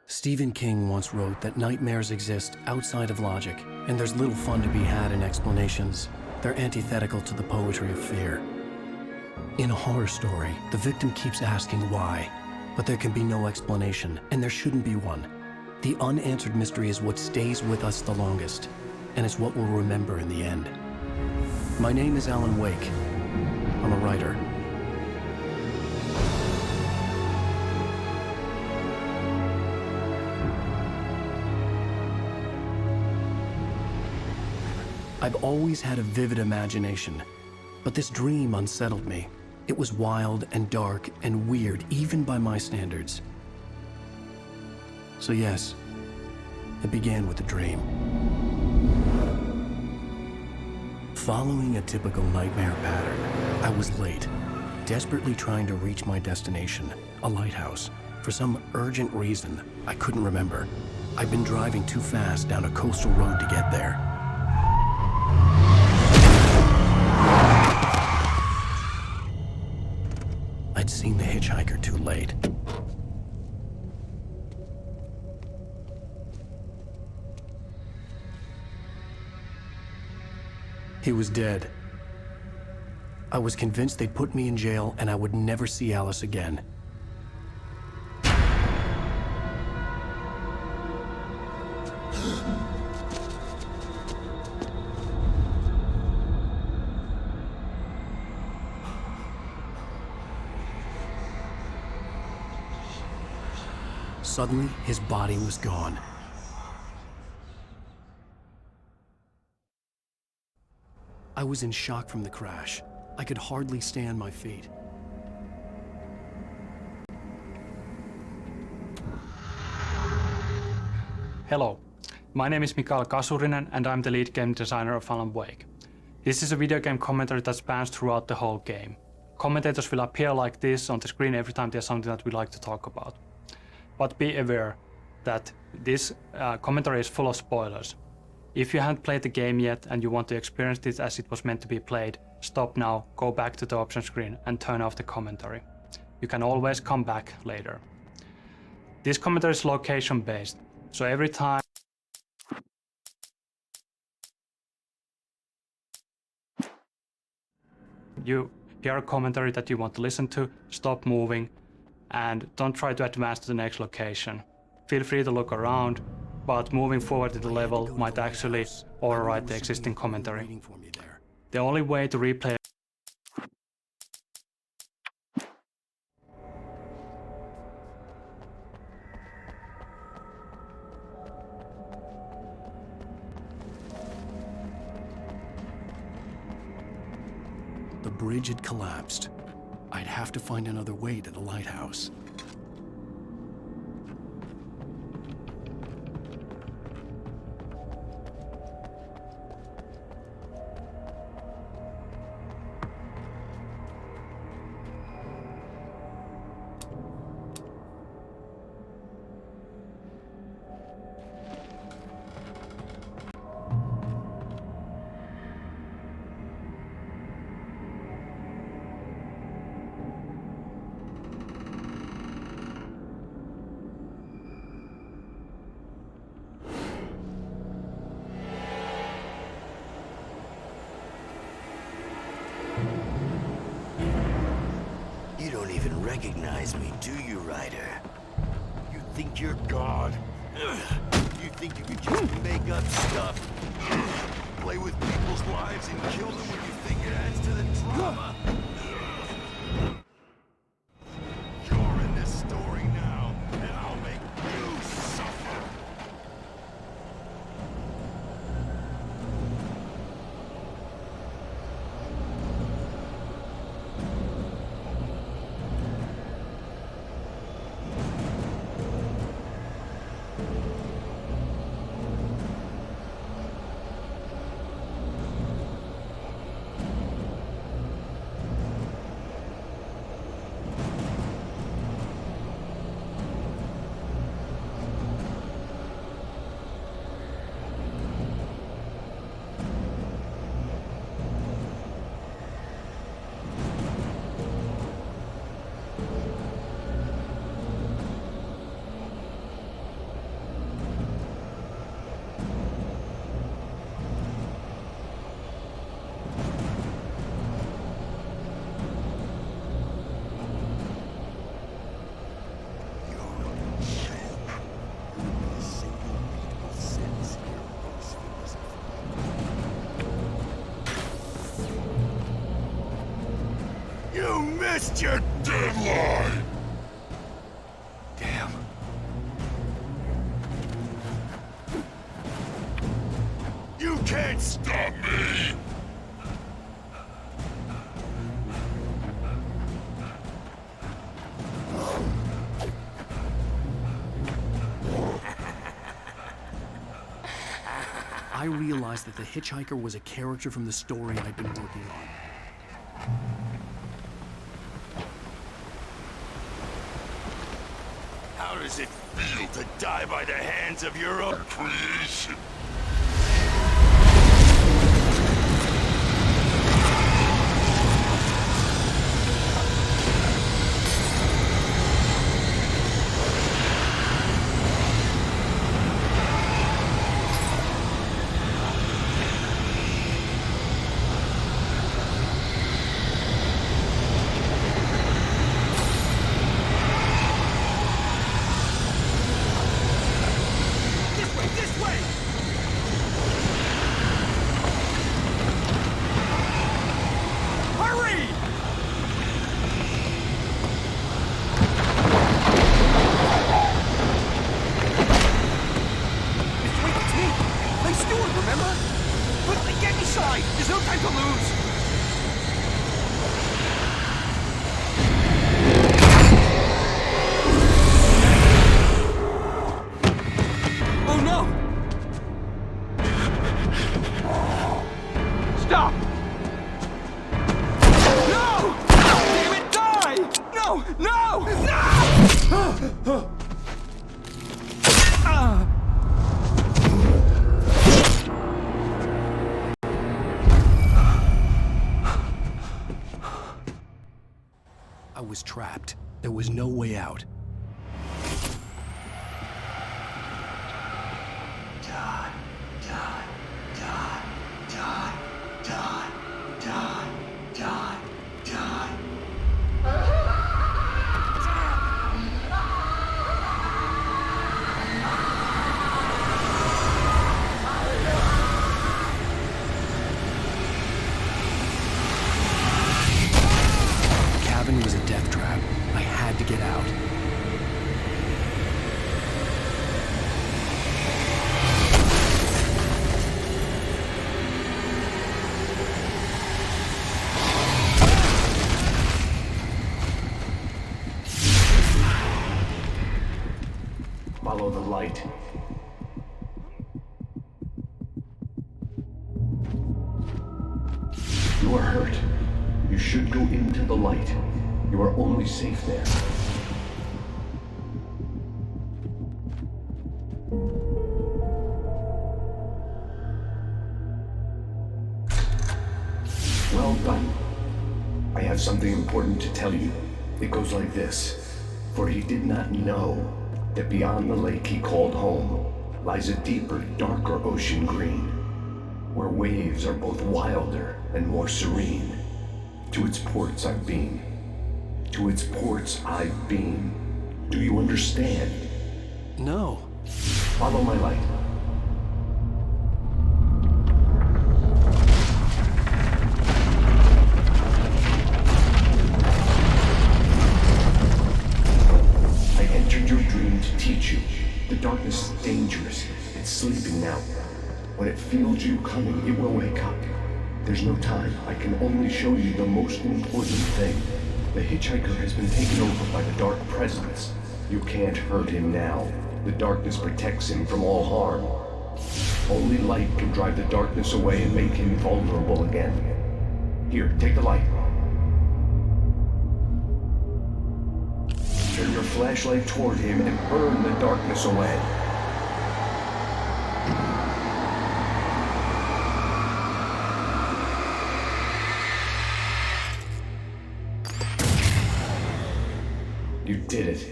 Stephen King once wrote that nightmares exist outside of logic, and there's little fun to be had in explanations. They're antithetical to the poetry of fear. In a horror story, the victim keeps asking why, but there can be no explanation, and there shouldn't be one. The unanswered mystery is what stays with us the longest, and it's what we'll remember in the end. My name is Alan Wake. I'm a writer. I've always had a vivid imagination, but this dream unsettled me. It was wild and dark and weird, even by my standards. So yes, it began with a dream. Following a typical nightmare pattern, I was late, desperately trying to reach my destination, a lighthouse. For some urgent reason, I couldn't remember. I'd been driving too fast down a coastal road to get there. I'd seen the hitchhiker too late. He was dead. I was convinced they'd put me in jail and I would never see Alice again. Suddenly, his body was gone. I was in shock from the crash. I could hardly stay on my feet. Hello, my name is Mikael Kasurinen and I'm the lead game designer of Alan Wake. This is a video game commentary that spans throughout the whole game. Commentators will appear like this on the screen every time there's something that we like to talk about. But be aware that this commentary is full of spoilers. If you haven't played the game yet and you want to experience it as it was meant to be played, stop now, go back to the option screen and turn off the commentary. You can always come back later. This commentary is location based, so every time you hear a commentary that you want to listen to, stop moving and don't try to advance to the next location. Feel free to look around, but moving forward in the level might actually override the existing commentary. The only way to replay The bridge had collapsed. I'd have to find another way to the lighthouse. You don't even recognize me, do you, Ryder? You think you're God? You think you could just make up stuff? Play with people's lives and kill them when you think it adds to the drama? You're in this story now, and I'll make you suffer! missed your deadline! Damn. You can't stop me! I realized that the hitchhiker was a character from the story I'd been working on. How does it feel to die by the hands of your own creation? I was trapped. There was no way out. The cabin was a death trap. I had to get out. Follow the light. You are hurt. You should go into the light. You are only safe there. Well done. I have something important to tell you. It goes like this. For he did not know that beyond the lake he called home lies a deeper, darker ocean green, where waves are both wilder and more serene. To its ports I've been. To its ports I've been. Do you understand? No. Follow my light. I entered your dream to teach you. The darkness is dangerous. It's sleeping now. When it feels you coming, it will wake up. There's no time. I can only show you the most important thing. The hitchhiker has been taken over by the dark presence. You can't hurt him now. The darkness protects him from all harm. Only light can drive the darkness away and make him vulnerable again. Here, take the light. Turn your flashlight toward him and burn the darkness away. You did it.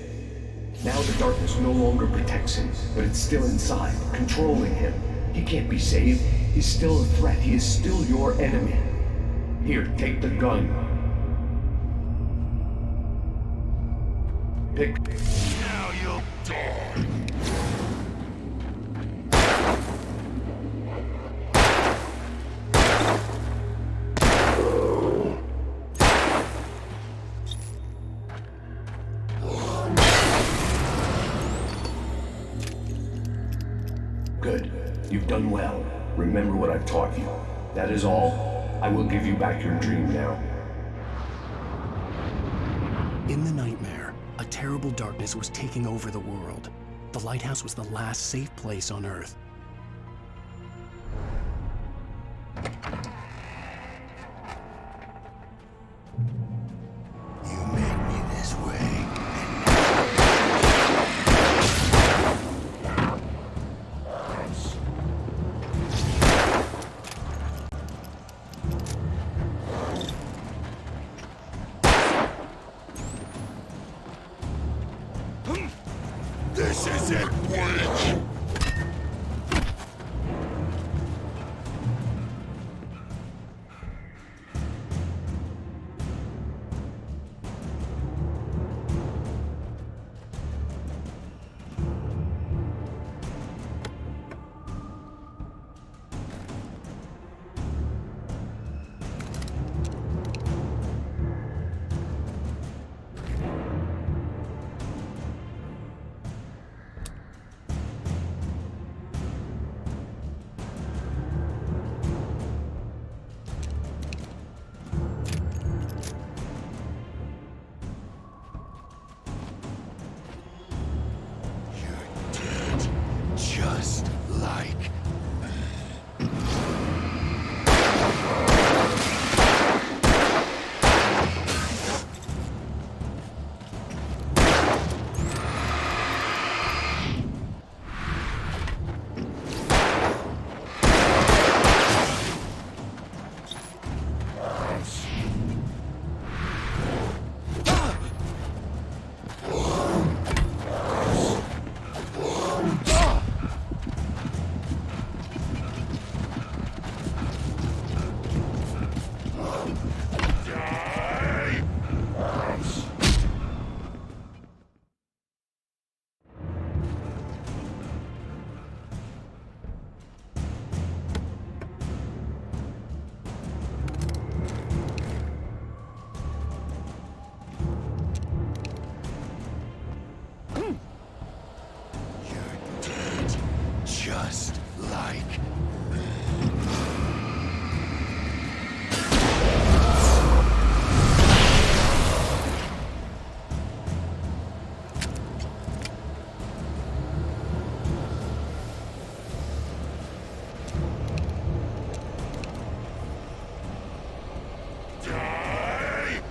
Now the darkness no longer protects him, but it's still inside, controlling him. He can't be saved. He's still a threat. He is still your enemy. Here, take the gun. Pick. Now you'll die. Good. You've done well. Remember what I've taught you. That is all. I will give you back your dream now. In the nightmare, a terrible darkness was taking over the world. The lighthouse was the last safe place on Earth. You made me this way. This is it, witch! Just like... Just like... Die!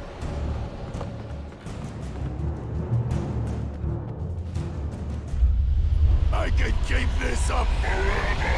I can keep this up forever!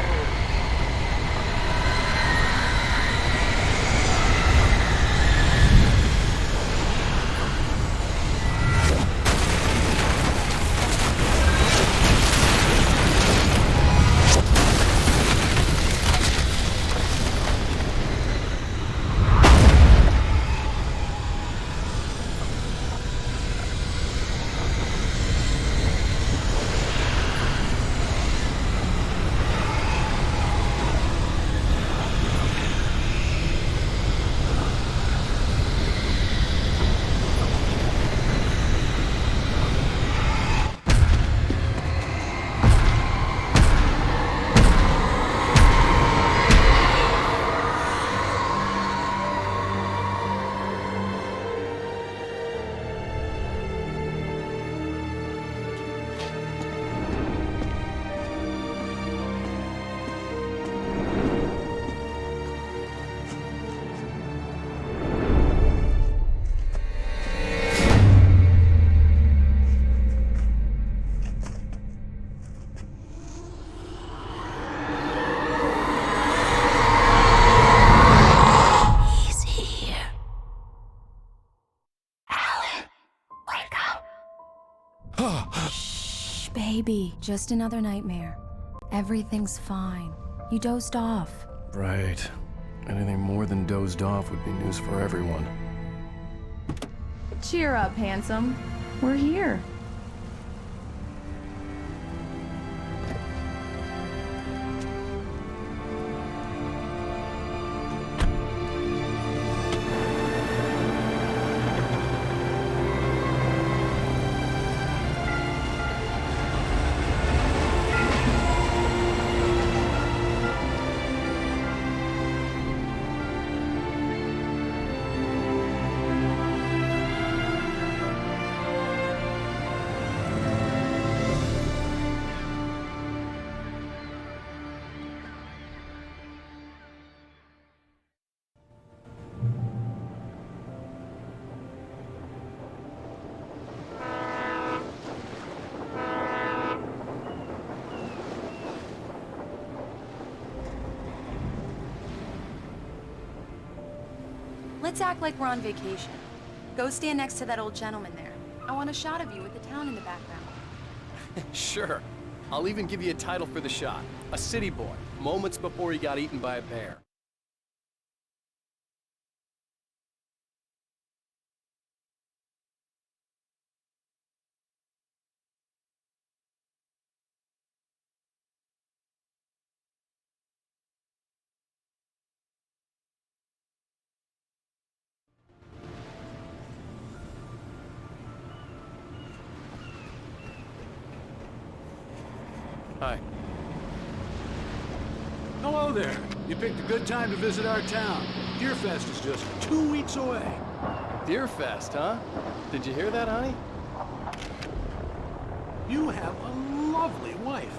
Shh, baby. Just another nightmare. Everything's fine. You dozed off. Right. Anything more than dozed off would be news for everyone. Cheer up, handsome. We're here. Let's act like we're on vacation. Go stand next to that old gentleman there. I want a shot of you with the town in the background. Sure. I'll even give you a title for the shot. A city boy, moments before he got eaten by a bear. Hi. Hello there. You picked a good time to visit our town. Deerfest is just 2 weeks away. Deerfest, huh? Did you hear that, honey? You have a lovely wife.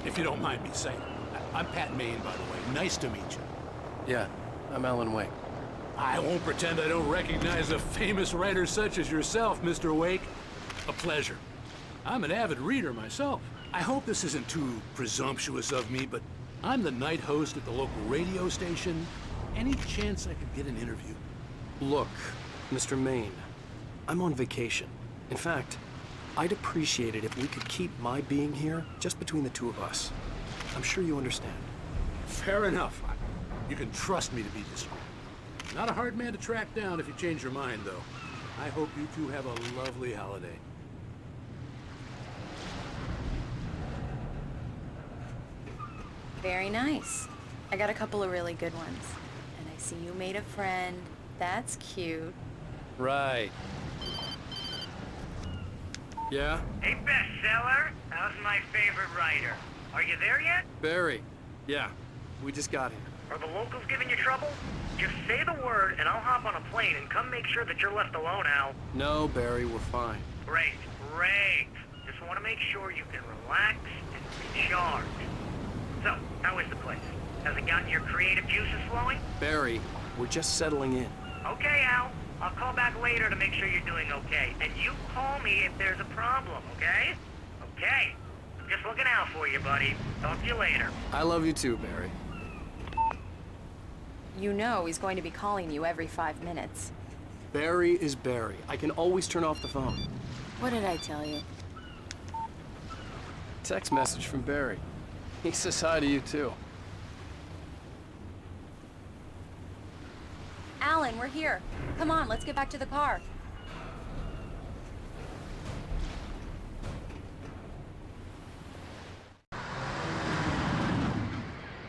If you don't mind me saying. I'm Pat Maine, by the way. Nice to meet you. Yeah, I'm Alan Wake. I won't pretend I don't recognize a famous writer such as yourself, Mr. Wake. A pleasure. I'm an avid reader myself. I hope this isn't too presumptuous of me, but I'm the night host at the local radio station. Any chance I could get an interview? Look, Mr. Maine, I'm on vacation. In fact, I'd appreciate it if we could keep my being here just between the two of us. I'm sure you understand. Fair enough. You can trust me to be discreet. Not a hard man to track down if you change your mind, though. I hope you two have a lovely holiday. Very nice. I got a couple of really good ones. And I see you made a friend. That's cute. Right. Yeah? Hey, bestseller, how's my favorite writer? Are you there yet? Barry. Yeah, we just got here. Are the locals giving you trouble? Just say the word and I'll hop on a plane and come make sure that you're left alone, Al. No, Barry, we're fine. Great, great. Just want to make sure you can relax and recharge. So, how is the place? Has it gotten your creative juices flowing? Barry, we're just settling in. Okay, Al. I'll call back later to make sure you're doing okay. And you call me if there's a problem, okay? Okay. I'm just looking out for you, buddy. Talk to you later. I love you too, Barry. You know he's going to be calling you every 5 minutes. Barry is Barry. I can always turn off the phone. What did I tell you? Text message from Barry. He says hi to you too. Alan, we're here. Come on, let's get back to the car.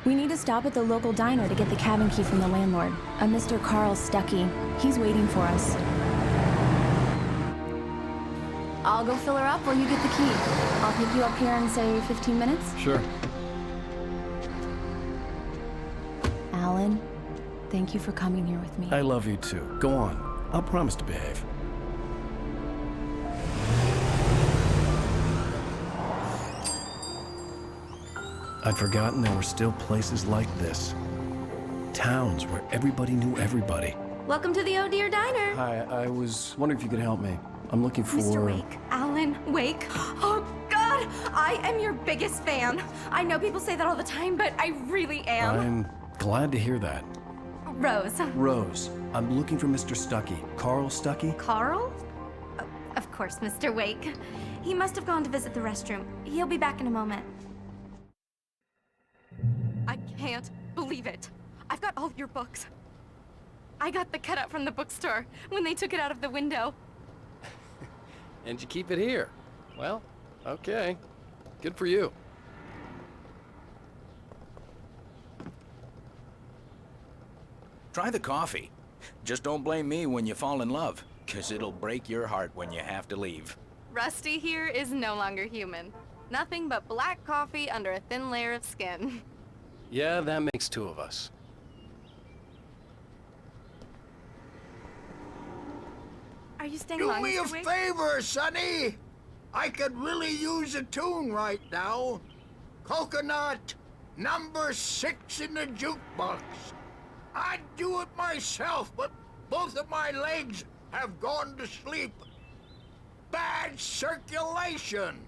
We need to stop at the local diner to get the cabin key from the landlord, a Mr. Carl Stuckey. He's waiting for us. I'll go fill her up while you get the key. I'll pick you up here in, say, 15 minutes? Sure. Alan, thank you for coming here with me. I love you too. Go on. I'll promise to behave. I'd forgotten there were still places like this. Towns where everybody knew everybody. Welcome to the Oh Dear Diner. Hi, I was wondering if you could help me. I'm looking for... Mr. Wake. Alan Wake. Oh, God! I am your biggest fan. I know people say that all the time, but I really am. I'm glad to hear that. Rose. Rose, I'm looking for Mr. Stuckey. Carl Stuckey? Carl? Oh, of course, Mr. Wake. He must have gone to visit the restroom. He'll be back in a moment. I can't believe it. I've got all your books. I got the cutout from the bookstore when they took it out of the window. And you keep it here. Well, okay. Good for you. Try the coffee. Just don't blame me when you fall in love, 'cause it'll break your heart when you have to leave. Rusty here is no longer human. Nothing but black coffee under a thin layer of skin. Yeah, that makes two of us. Are you staying Do long, me a Mr. Wake? favor, Sonny. I could really use a tune right now. Coconut, number 6 in the jukebox. I'd do it myself, but both of my legs have gone to sleep. Bad circulation.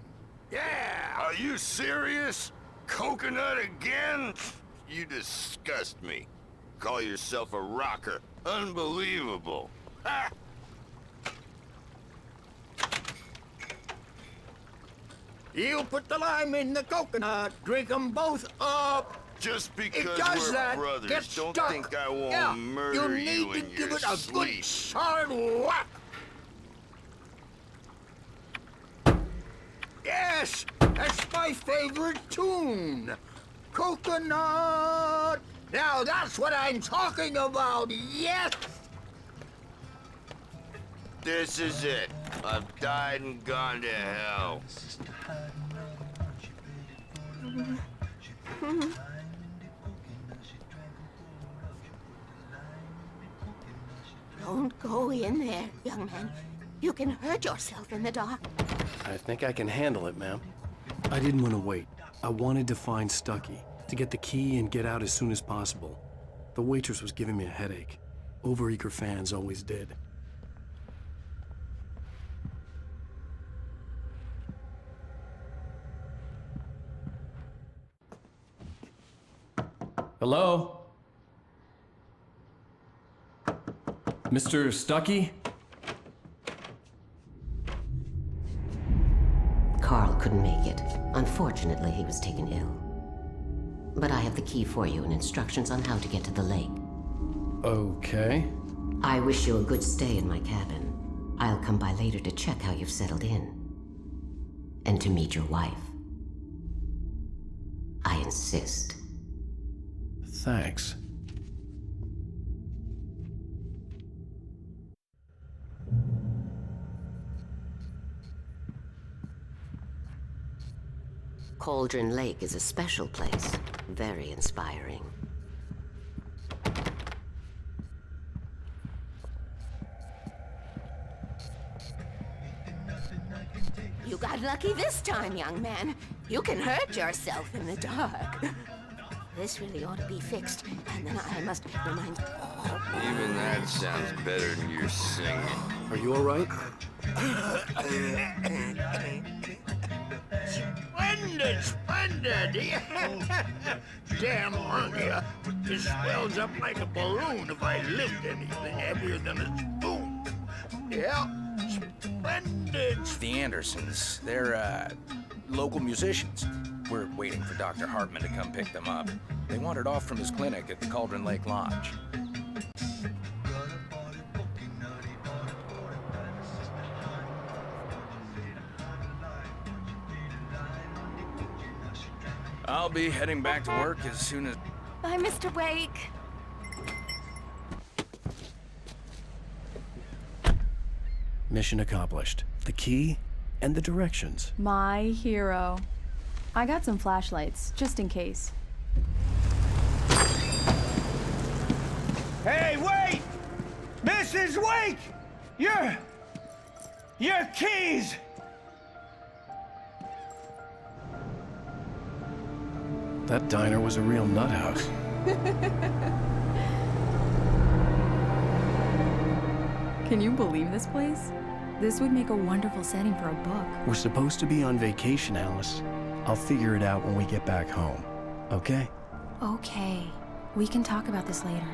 Yeah. Are you serious? Coconut again? You disgust me. Call yourself a rocker. Unbelievable. Ha! You put the lime in the coconut, drink them both up. Just because It does we're that. brothers, Gets don't stuck. think I won't Yeah, murder you you need in to give your it a sleep. good solid whack. Yes, that's my favorite tune. Coconut. Now that's what I'm talking about, yes. This is it. I've died and gone to hell. Don't go in there, young man. You can hurt yourself in the dark. I think I can handle it, ma'am. I didn't want to wait. I wanted to find Stucky, to get the key and get out as soon as possible. The waitress was giving me a headache. Overeager fans always did. Hello? Mr. Stucky? Carl couldn't make it. Unfortunately, he was taken ill. But I have the key for you and instructions on how to get to the lake. Okay. I wish you a good stay in my cabin. I'll come by later to check how you've settled in. And to meet your wife. I insist. Thanks. Cauldron Lake is a special place. Very inspiring. You got lucky this time, young man. You can hurt yourself in the dark. This really ought to be fixed, and then I must remind... Even that sounds better than your singing. Are you all right? Splendid, splendid. Damn hernia. It swells up like a balloon if I lift anything heavier than a spoon. Yeah, splendid. The Andersons, they're, local musicians. We're waiting for Dr. Hartman to come pick them up. They wandered off from his clinic at the Cauldron Lake Lodge. I'll be heading back to work as soon as... Bye, Mr. Wake. Mission accomplished. The key and the directions. My hero. I got some flashlights, just in case. Hey, wait! Mrs. Wake! Your keys! That diner was a real nut house. Can you believe this place? This would make a wonderful setting for a book. We're supposed to be on vacation, Alice. I'll figure it out when we get back home, okay? Okay. We can talk about this later.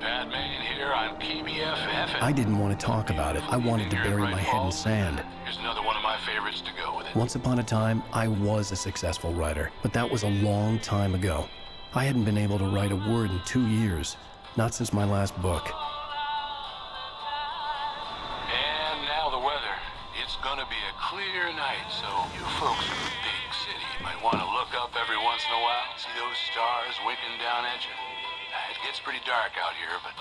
Batman here on PBFF. I didn't want to talk about it. I wanted to bury my head in sand. Here's another one of my favorites to go with it. Once upon a time, I was a successful writer, but that was a long time ago. I hadn't been able to write a word in 2 years, not since my last book. And now the weather. It's gonna be a clear night, so you folks in the big city might want to look up every once in a while, see those stars winking down at you. It gets pretty dark out here, but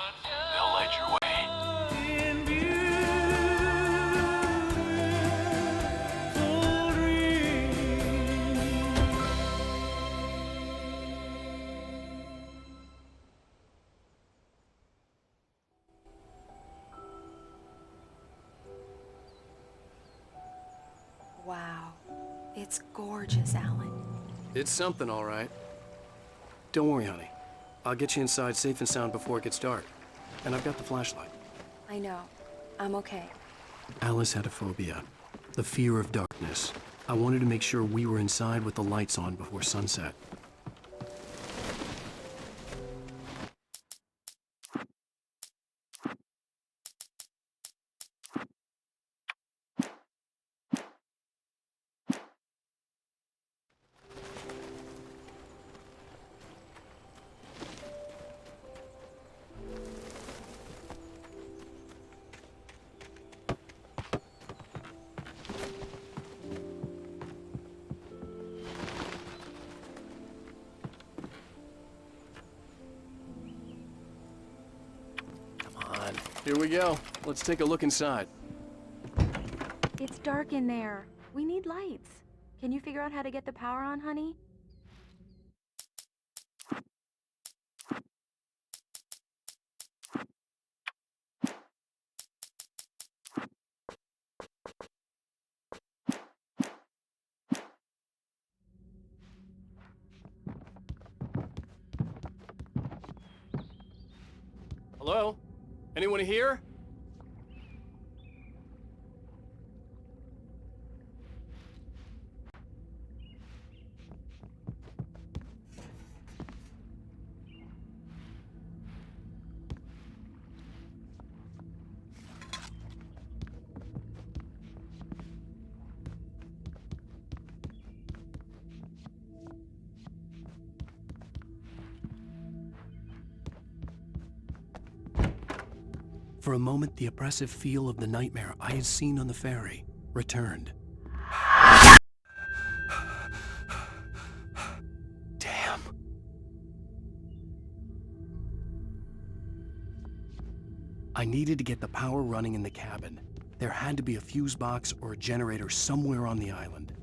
they'll light your way. Wow. It's gorgeous, Alan. It's something, all right. Don't worry, honey. I'll get you inside safe and sound before it gets dark. And I've got the flashlight. I know. I'm okay. Alice had a phobia. The fear of darkness. I wanted to make sure we were inside with the lights on before sunset. Here we go. Let's take a look inside. It's dark in there. We need lights. Can you figure out how to get the power on, honey? Hello? Anyone here? For a moment, the oppressive feel of the nightmare I had seen on the ferry returned. Damn. I needed to get the power running in the cabin. There had to be a fuse box or a generator somewhere on the island.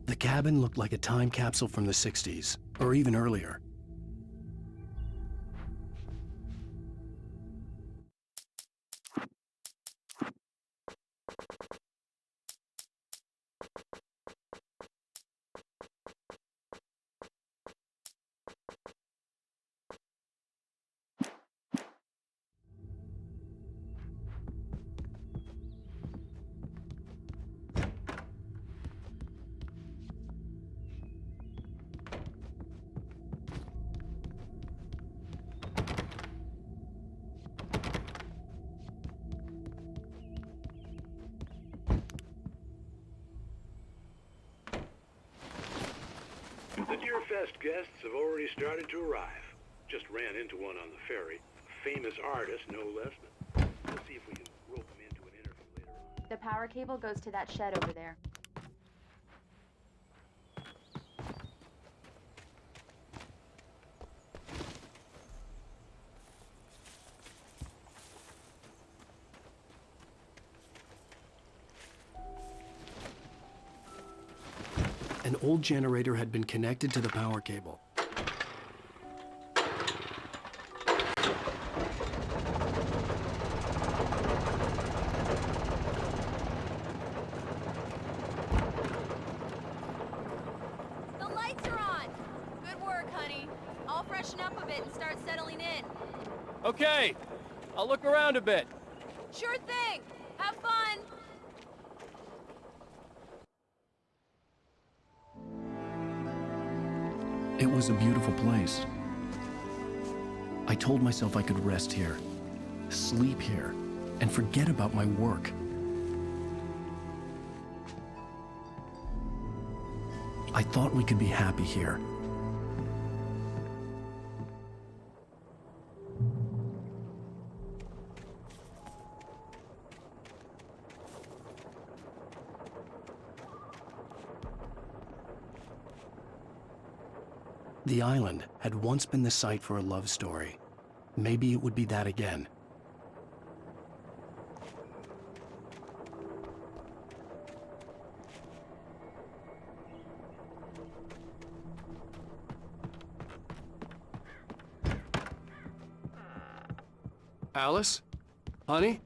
The cabin looked like a time capsule from the 60s, or even earlier. The Deerfest guests have already started to arrive. Just ran into one on the ferry. A famous artist, no less. We'll see if we can rope him into an interview later on. The power cable goes to that shed over there. An old generator had been connected to the power cable. The lights are on! Good work, honey. I'll freshen up a bit and start settling in. Okay, I'll look around a bit. Sure thing! Have fun! It was a beautiful place. I told myself I could rest here, sleep here, and forget about my work. I thought we could be happy here. The island had once been the site for a love story. Maybe it would be that again. Alice? Honey?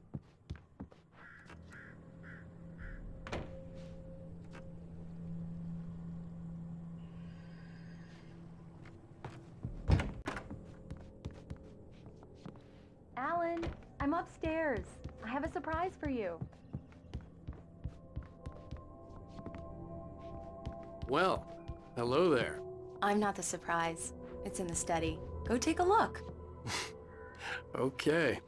Alan, I'm upstairs. I have a surprise for you. Well, hello there. I'm not the surprise. It's in the study. Go take a look. Okay.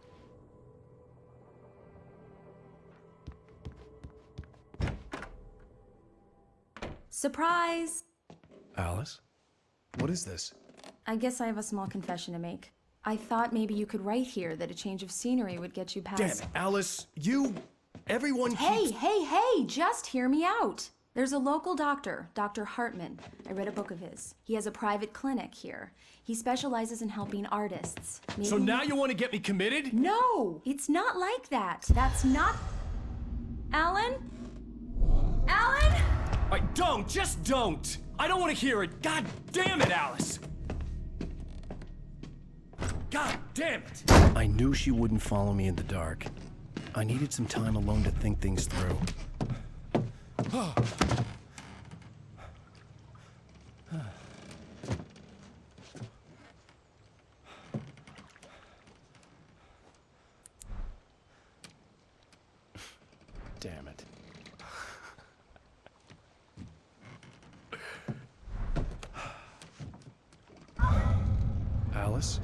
Surprise! Alice? What is this? I guess I have a small confession to make. I thought maybe you could write here that a change of scenery would get you past... Damn it, Alice! Everyone Hey, keeps... hey, hey! Just hear me out! There's a local doctor, Dr. Hartman. I read a book of his. He has a private clinic here. He specializes in helping artists. Maybe... So now you want to get me committed? No, it's not like that. That's not... Alan? Alan? Don't, just don't. I don't want to hear it. God damn it, Alice. God damn it. I knew she wouldn't follow me in the dark. I needed some time alone to think things through. Damn it. Alice?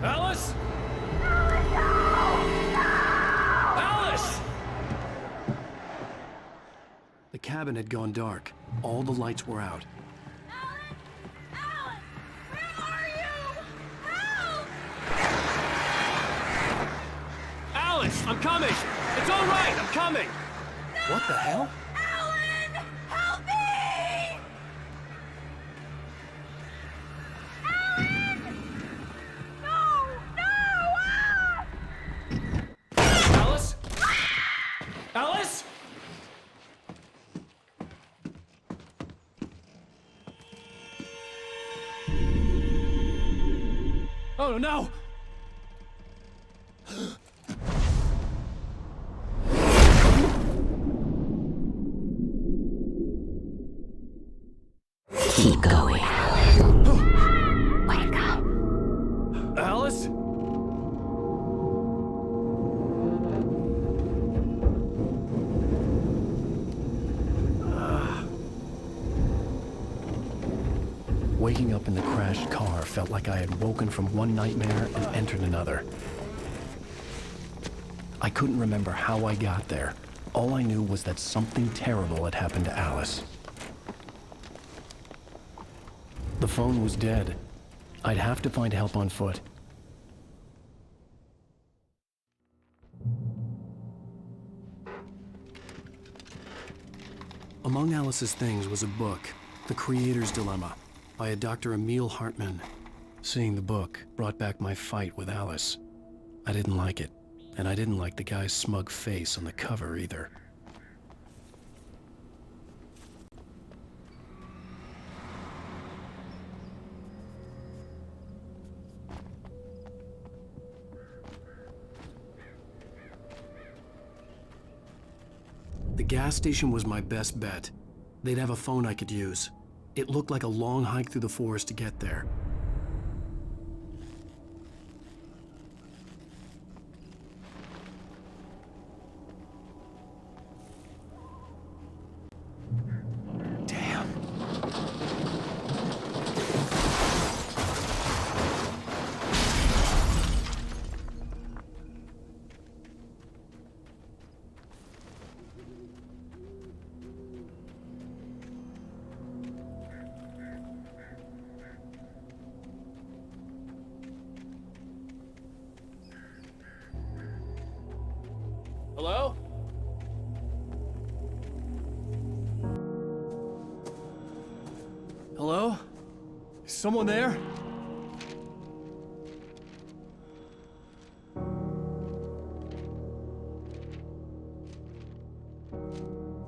Alice? Alice! The cabin had gone dark. All the lights were out. Alice, I'm coming! It's all right, I'm coming! What the hell? Alan! Help me! Alan! No! No! Ah! Alice? Alice? Oh no! Keep going. Wake up. Alice? Waking up in the crashed car felt like I had woken from one nightmare and entered another. I couldn't remember how I got there. All I knew was that something terrible had happened to Alice. The phone was dead. I'd have to find help on foot. Among Alice's things was a book, The Creator's Dilemma, by a Dr. Emil Hartman. Seeing the book brought back my fight with Alice. I didn't like it, and I didn't like the guy's smug face on the cover either. The gas station was my best bet. They'd have a phone I could use. It looked like a long hike through the forest to get there. Hello? Hello? Is someone there?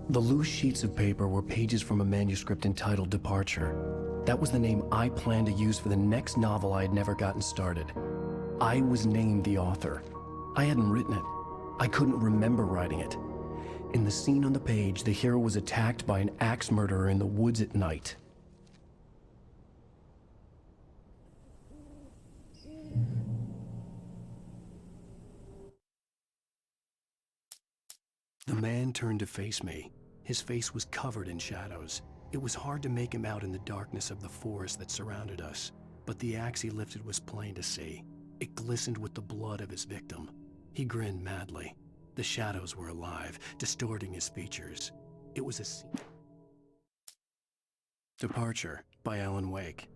The loose sheets of paper were pages from a manuscript entitled Departure. That was the name I planned to use for the next novel I had never gotten started. I was named the author. I hadn't written it. I couldn't remember writing it. In the scene on the page, the hero was attacked by an axe murderer in the woods at night. The man turned to face me. His face was covered in shadows. It was hard to make him out in the darkness of the forest that surrounded us, but the axe he lifted was plain to see. It glistened with the blood of his victim. He grinned madly. The shadows were alive, distorting his features. It was a scene. Departure by Alan Wake.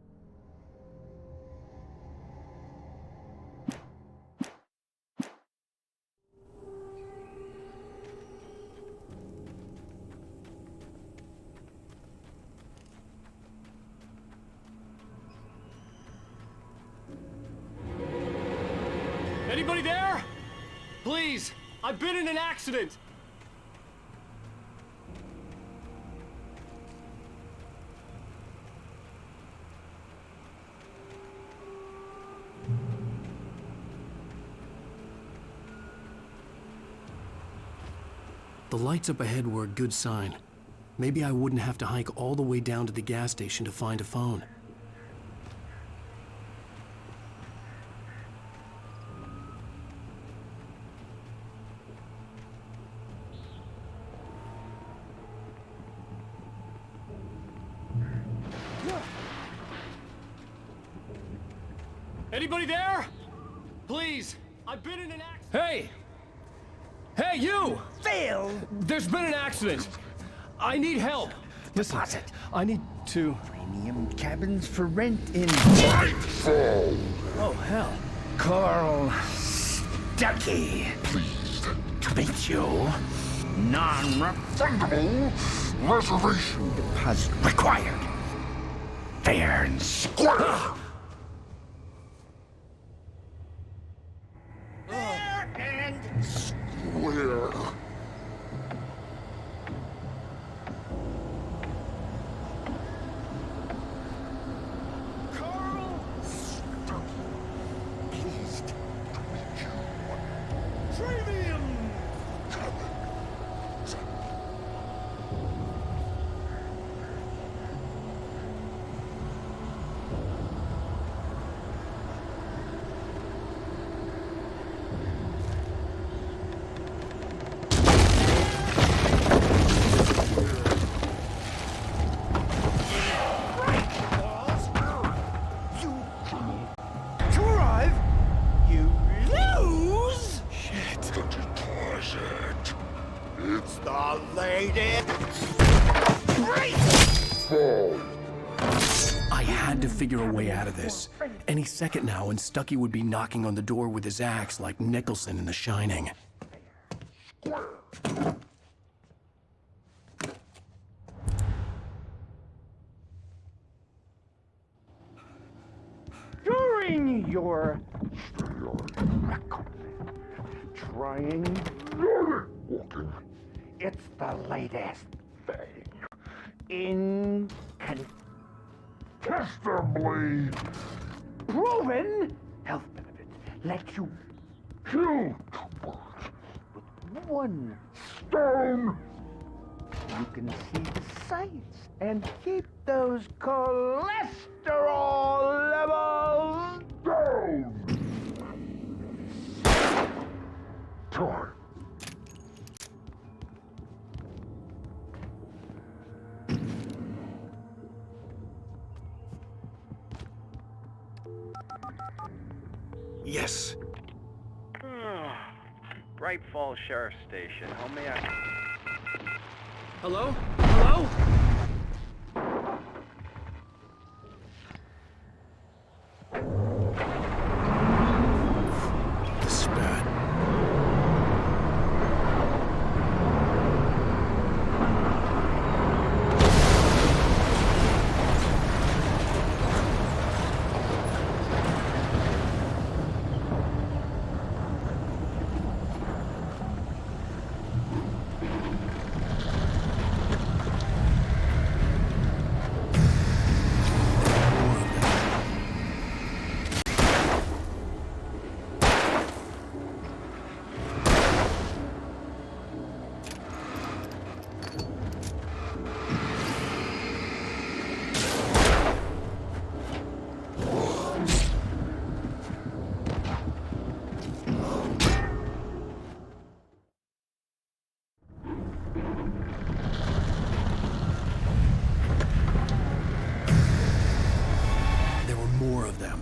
Anybody there? Please, I've been in an accident. The lights up ahead were a good sign. Maybe I wouldn't have to hike all the way down to the gas station to find a phone. Anybody there? Please, I've been in an accident. Hey! Hey, you! Phil! There's been an accident. I need help. Listen, I need to... Premium cabins for rent in... Oh, hell. Carl Stuckey. Pleased to meet you. Non-refundable reservation deposit required. Fair and square. Fair and square. Carl Stuckey. Pleased to meet you. Premium. I had to figure a way out of this. Any second now, and Stuckey would be knocking on the door with his axe like Nicholson in The Shining. During your trying walking, it's the latest thing. Incontestably proven health benefits let you kill two birds with one stone. You can see the sights and keep those cholesterol levels down. Time. Yes. Bright Falls Sheriff's Station. How may I... Hello? Hello? This is bad. More of them.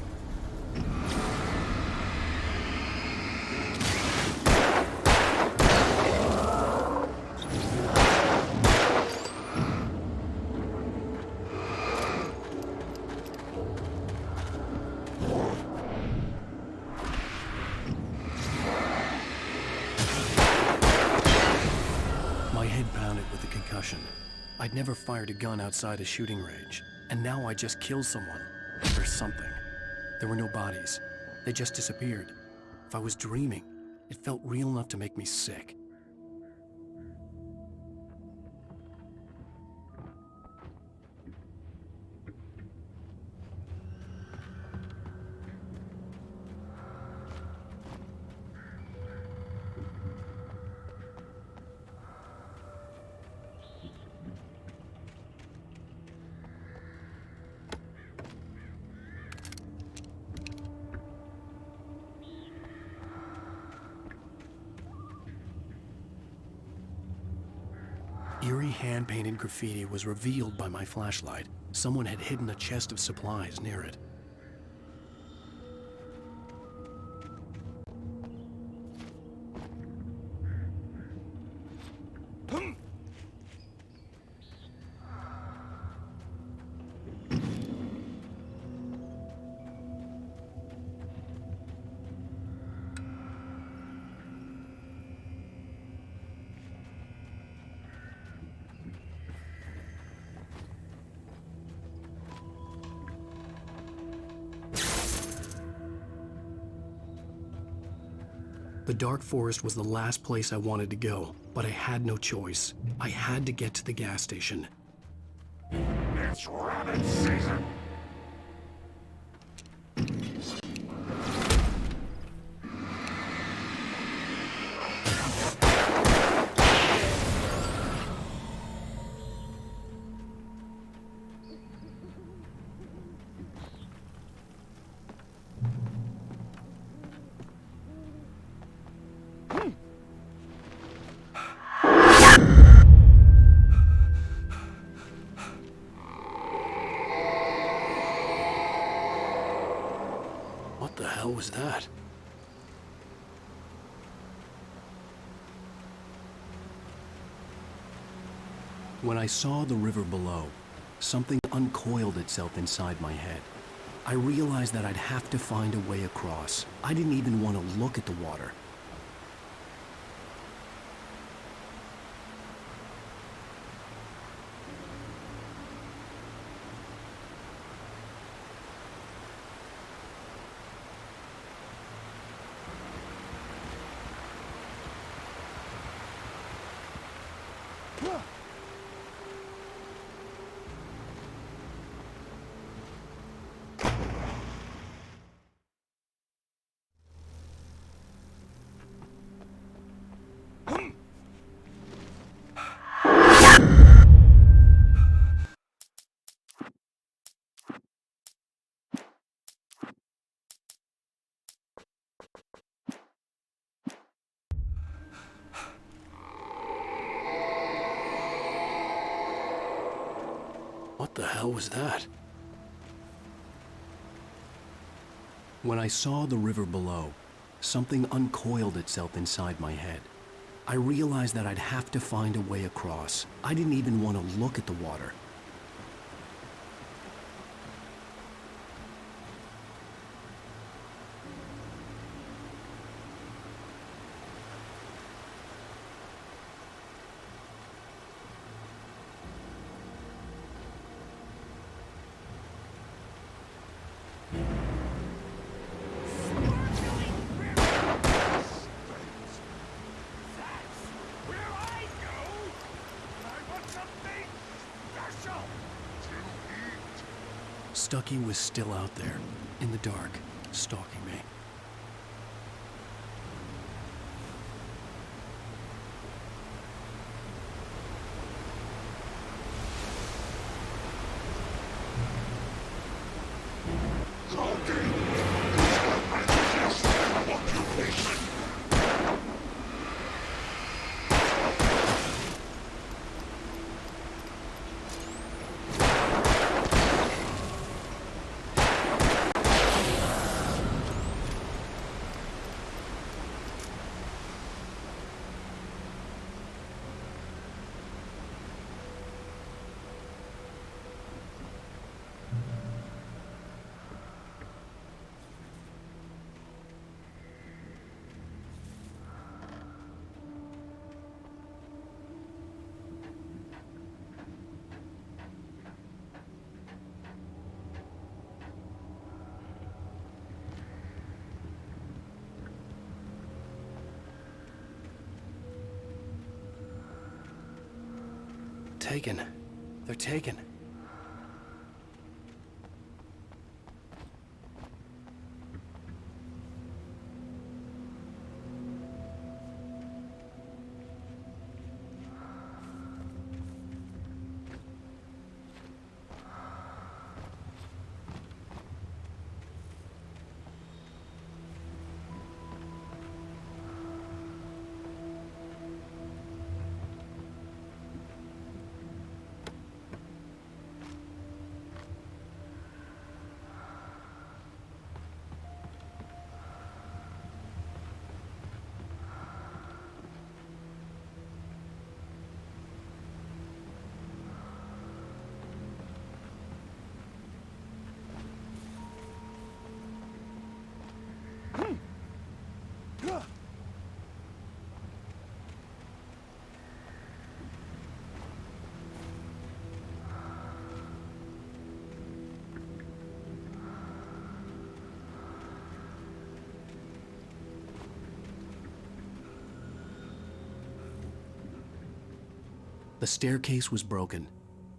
My head pounded with the concussion. I'd never fired a gun outside a shooting range, and now I just killed someone. Or something. There were no bodies. They just disappeared. if I was dreaming. It felt real enough to make me sick. Eerie hand-painted graffiti was revealed by my flashlight. Someone had hidden a chest of supplies near it. The dark forest was the last place I wanted to go, but I had no choice. I had to get to the gas station. It's rabbit season! What the hell was that? When I saw the river below, something uncoiled itself inside my head. I realized that I'd have to find a way across. I didn't even want to look at the water. What the hell was that? When I saw the river below, something uncoiled itself inside my head. I realized that I'd have to find a way across. I didn't even want to look at the water. Stucky was still out there, in the dark, stalking me. taken. They're taken. The staircase was broken.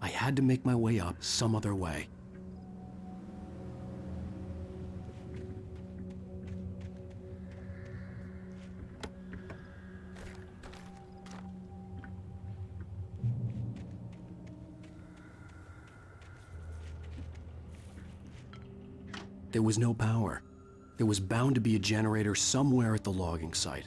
I had to make my way up some other way. There was no power. There was bound to be a generator somewhere at the logging site.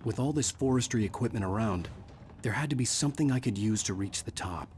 With all this forestry equipment around, there had to be something I could use to reach the top.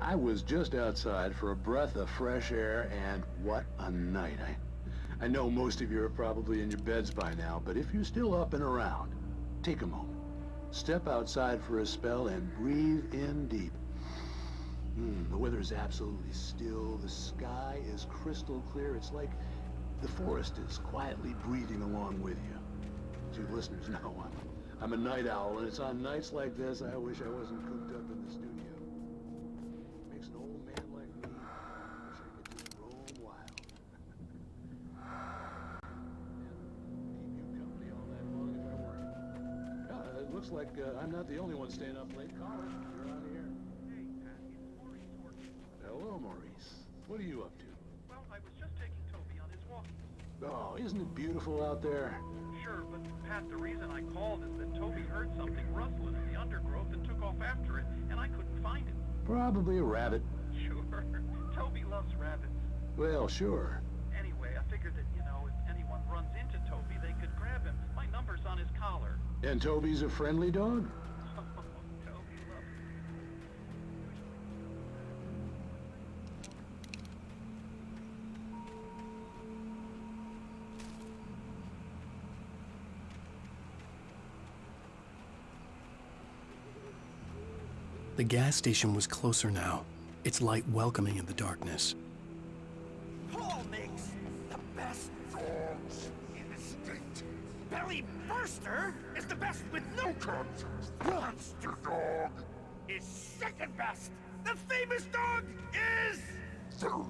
I was just outside for a breath of fresh air, and what a night. I know most of you are probably in your beds by now, but if you're still up and around, take a moment. Step outside for a spell and breathe in deep. The weather is absolutely still. The sky is crystal clear. It's like the forest is quietly breathing along with you. As you listeners know, I'm a night owl, and it's on nights like this I wish I wasn't cooped up in the studio. Makes an old man like me wish I could just roam wild. And keep you company all night long if I were. It looks like I'm not the only one staying up late. Caller, you're on the air. Hey, Pat, it's Maurice working. Hello, Maurice. What are you up to? Well, I was just taking Toby on his walk. Oh, isn't it beautiful out there? Sure, but Pat, the reason I called is that Toby heard something rustling in the undergrowth and took off after it, and I couldn't find it. Probably a rabbit. Sure. Toby loves rabbits. Well, sure. Anyway, I figured that, if anyone runs into Toby, they could grab him. My number's on his collar. And Toby's a friendly dog? Toby loves it. The gas station was closer now, its light welcoming in the darkness. Paul makes the best dogs in the state. Belly Burster is the best with no contest. Monster Dog is second best. The famous dog is third.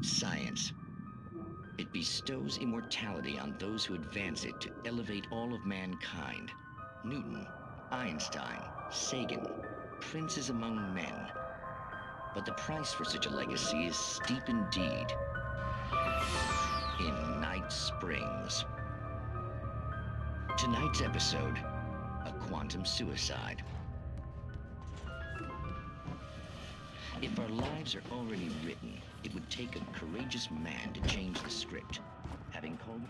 Science. It bestows immortality on those who advance it to elevate all of mankind. Newton, Einstein, Sagan, princes among men. But the price for such a legacy is steep indeed. In Night Springs. Tonight's episode, a quantum suicide. If our lives are already written, it would take a courageous man to change the script. Having called...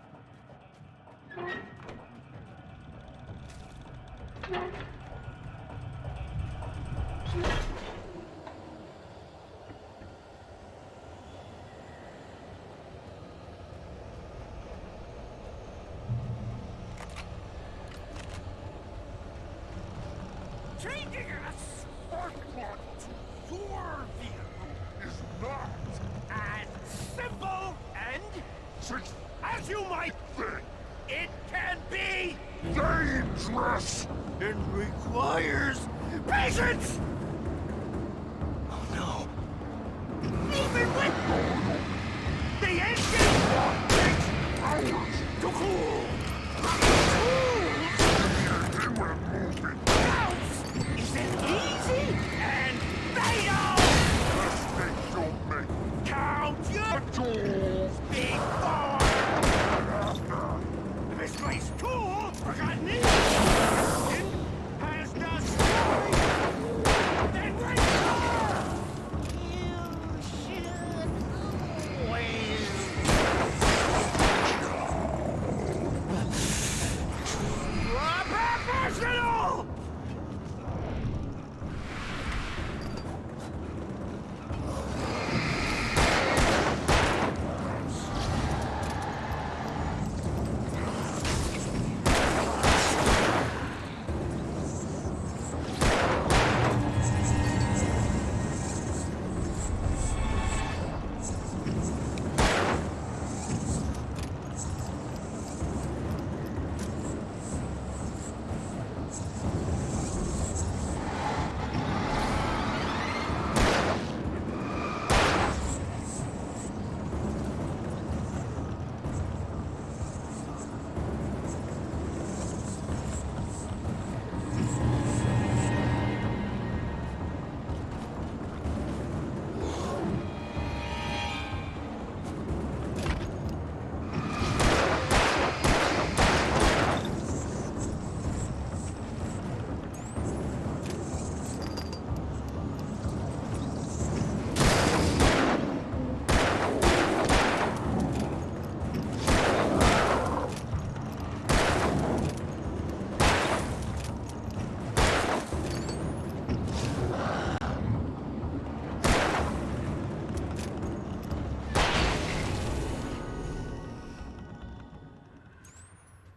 Changing a spark plug to your vehicle is not as simple and, as you might think, it can be dangerous and requires patience. Oh no. Even with the engine takes hours to cool. Isn't easy and fatal! Mistakes don't make. Count your tools before! The misplaced tool forgotten in has destroyed the breaker! You should always... Professional!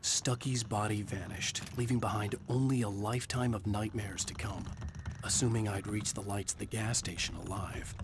Stucky's body vanished, leaving behind only a lifetime of nightmares to come, assuming I'd reach the lights at the gas station alive.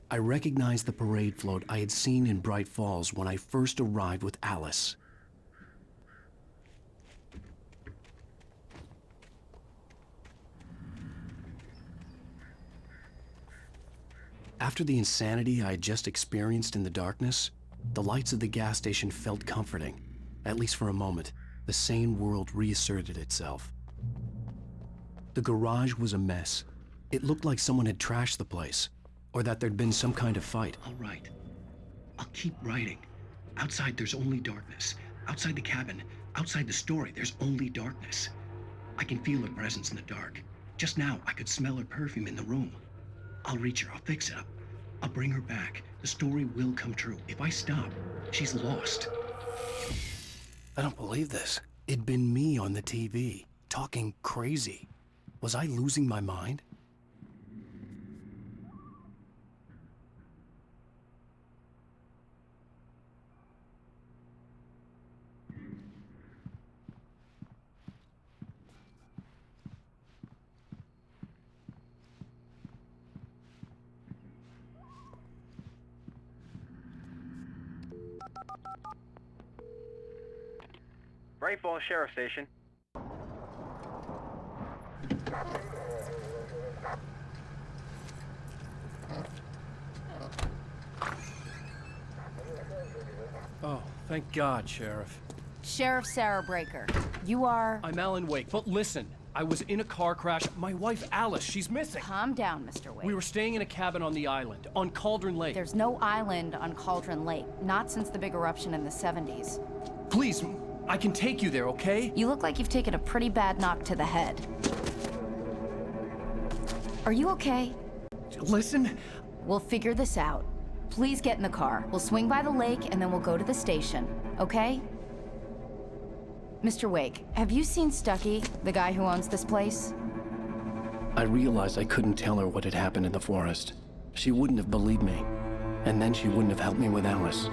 I recognized the parade float I had seen in Bright Falls when I first arrived with Alice. After the insanity I had just experienced in the darkness, the lights of the gas station felt comforting. At least for a moment, the sane world reasserted itself. The garage was a mess. It looked like someone had trashed the place, or that there'd been some kind of fight. All right. I'll keep writing. Outside, there's only darkness. Outside the cabin, outside the story, there's only darkness. I can feel her presence in the dark. Just now, I could smell her perfume in the room. I'll reach her, I'll fix it up. I'll bring her back. The story will come true. If I stop, she's lost. I don't believe this. It'd been me on the TV, talking crazy. Was I losing my mind? Great Falls Sheriff Station. Oh, thank God, Sheriff. Sheriff Sarah Breaker, you are... I'm Alan Wake, but listen, I was in a car crash. My wife, Alice, she's missing. Calm down, Mr. Wake. We were staying in a cabin on the island, on Cauldron Lake. There's no island on Cauldron Lake, not since the big eruption in the 70s. Please, I can take you there, okay? You look like you've taken a pretty bad knock to the head. Are you okay? Listen. We'll figure this out. Please get in the car. We'll swing by the lake and then we'll go to the station, okay? Mr. Wake, have you seen Stucky, the guy who owns this place? I realized I couldn't tell her what had happened in the forest. She wouldn't have believed me, and then she wouldn't have helped me with Alice.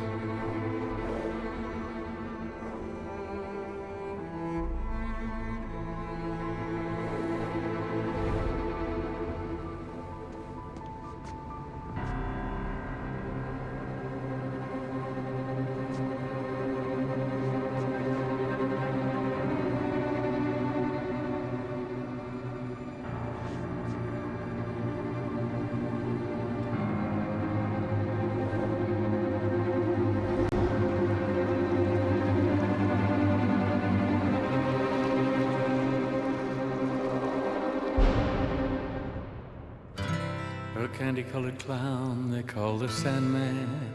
A candy-colored clown they call the Sandman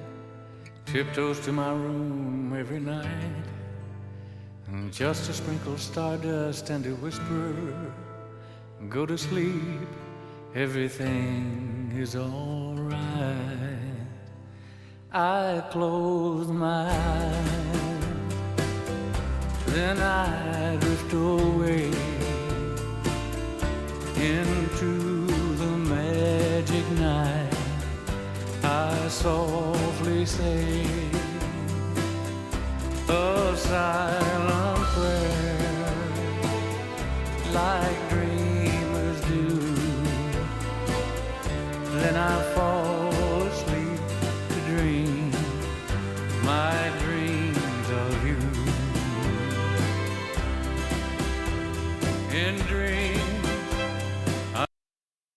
tiptoes to my room every night, and just to sprinkle stardust and to whisper, go to sleep, everything is all right. I close my eyes, then I drift away into the magic night. I softly say a sigh